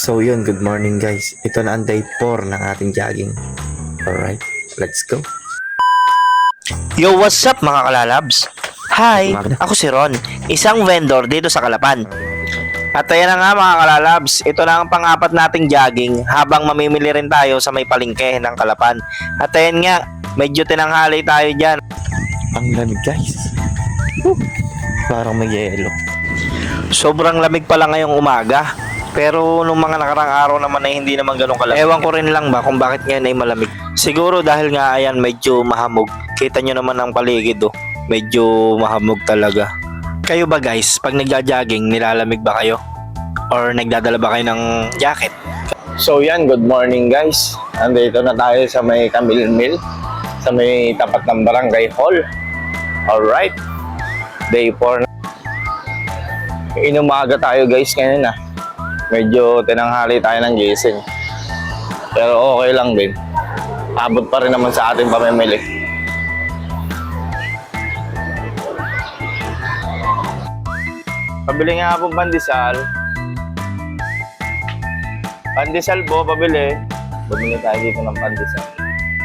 So yun, good morning guys. Ito na ang day 4 ng ating jogging. Alright, let's go. Yo, what's up mga kalalabs? Hi, ako si Ron, isang vendor dito sa Kalapan. At ayan na nga mga kalalabs, ito na ang pang-apat nating jogging habang mamimili rin tayo sa may palengke ng Kalapan. At ayan nga, medyo tinanghali tayo dyan. Ang lamig guys. Parang may yelo. Sobrang lamig pala ngayong umaga. Pero nung mga nakarang araw naman ay hindi naman ganun kalamig. Ewan ko rin lang ba kung bakit ngayon ay malamig. Siguro dahil nga ayan medyo mahamog. Kita nyo naman ang paligid oh. Medyo mahamog talaga. Kayo ba guys, pag nagja-jogging, nilalamig ba kayo? Or nagdadala ba kayo ng jacket? So yan, good morning guys. Andito na tayo sa may Camille Mill, sa may tapat ng Barangay Hall. Alright, day 4 na. Inumaga tayo guys ngayon na. Medyo tinanghali tayo ng gising. Pero okay lang din. Abot pa rin naman sa ating pamimili. Pabili nga po pandesal. Pandesal po, pabili. Bumili tayo dito ng pandesal.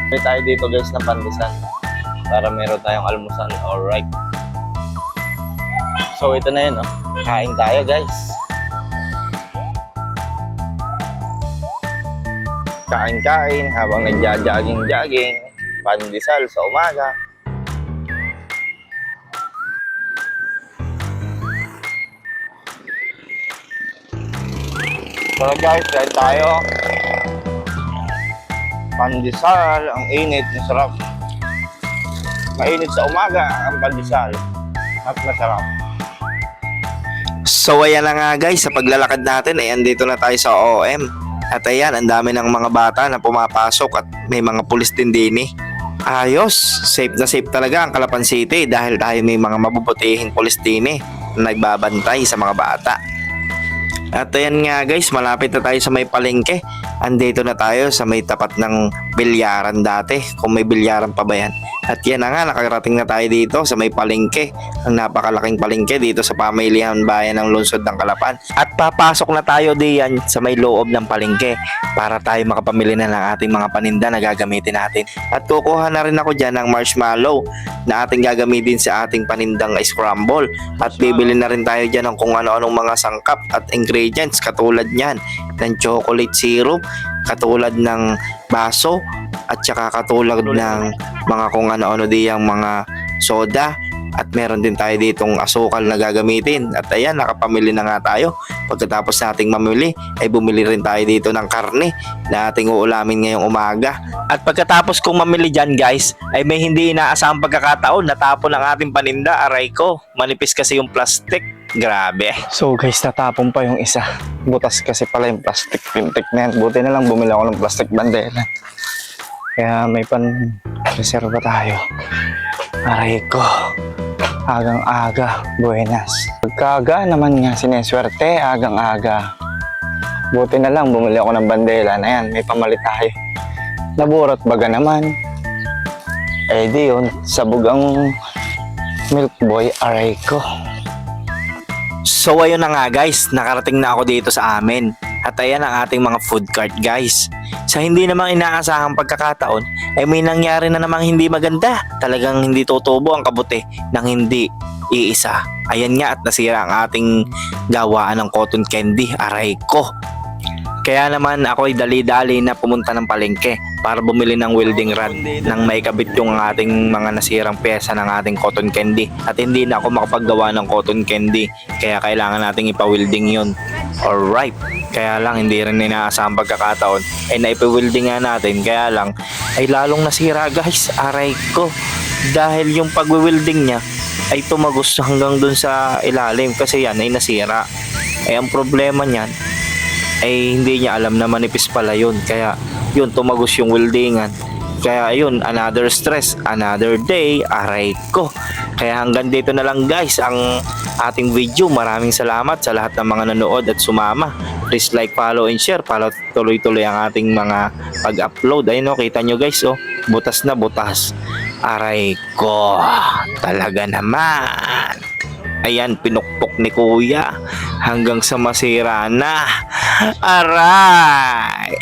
Bumili tayo dito guys ng pandesal. Para meron tayong almusal. Alright. So ito na yun oh. Kain tayo guys. Kain-kain habang nagja-jogging-jogging. Pandesal sa umaga. So guys, kain tayo. Pandesal, ang init, masarap. Mainit sa umaga ang pandesal. At masarap. So ayan na nga guys, sa paglalakad natin ay andito na tayo sa OM. At ayan, ang dami ng mga bata na pumapasok at may mga pulis din din eh. Ayos, safe na safe talaga ang Calapan City dahil tayo may mga mabubutihing pulis din eh na nagbabantay sa mga bata. At ayan nga guys, malapit na tayo sa may palengke. Andito na tayo sa may tapat ng bilyaran dati, kung may bilyaran pa ba yan. At yan na nga, nakarating na tayo dito sa may palengke. Ang napakalaking palengke dito sa pamilihan bayan ng lungsod ng Kalapan. At papasok na tayo diyan sa may loob ng palengke para tayo makapamili na ng ating mga paninda na gagamitin natin. At kukuha na rin ako dyan ng marshmallow na ating gagamitin sa ating panindang scramble. At bibili na rin tayo dyan ng kung ano-anong mga sangkap at ingredients katulad nyan ng chocolate syrup, katulad ng baso, at saka katulad ng mga kung ano-ano diyang mga soda. At meron din tayo ditong asukal na gagamitin. At ayan, nakapamili na nga tayo. Pagkatapos nating mamili, ay bumili rin tayo dito ng karne na ating uulamin ngayong umaga. At pagkatapos kong mamili dyan guys, ay may hindi inaasahang pagkakataon. Natapon ang ating paninda, aray ko. Manipis kasi yung plastic. Grabe. So guys, natapon pa yung isa. Butas kasi pala yung plastic pintik na yan. Buti na lang bumili ako ng plastic bandela. Kaya may pan-reserva tayo. Aray ko. Agang-aga, buenas. Pagkaga naman nga sineswerte, agang-aga. Buti na lang bumili ako ng bandela na yan. May pamalit tayo. Naburot baga naman. Eh di yun, sabog ang milk boy, aray ko. So ayun na nga guys, nakarating na ako dito sa amin. At ayan ang ating mga food cart guys. Sa hindi namang inaasahang pagkakataon, ay may nangyari na namang hindi maganda. Talagang hindi tutubo ang kabuti ng hindi iisa. Ayan nga at nasira ang ating gawaan ng cotton candy. Aray ko. Kaya naman ako ay dali-dali na pumunta ng palengke para bumili ng welding rod nang maikabit yung ating mga nasirang pyesa ng ating cotton candy. At hindi na ako makapaggawa ng cotton candy kaya kailangan nating ipa-welding yun. Alright, kaya lang hindi rin inaasahang pagkakataon ay naipa-welding nga natin, kaya lang ay lalong nasira guys. Aray ko, dahil yung pag-welding niya ay tumagos hanggang dun sa ilalim kasi yan ay nasira. Ay ang problema niyan ay hindi niya alam na manipis pala yun, kaya yun tumagos yung weldingan. Kaya yun, another stress, another day, aray ko. Kaya hanggang dito na lang guys ang ating video. Maraming salamat sa lahat ng mga nanood at sumama. Please like, follow, and share para tuloy-tuloy ang ating mga pag-upload. Ayun o, kita nyo guys oh, butas na butas. Aray ko, talaga naman. Ayan, pinukpok ni kuya hanggang sa masira na. Aray!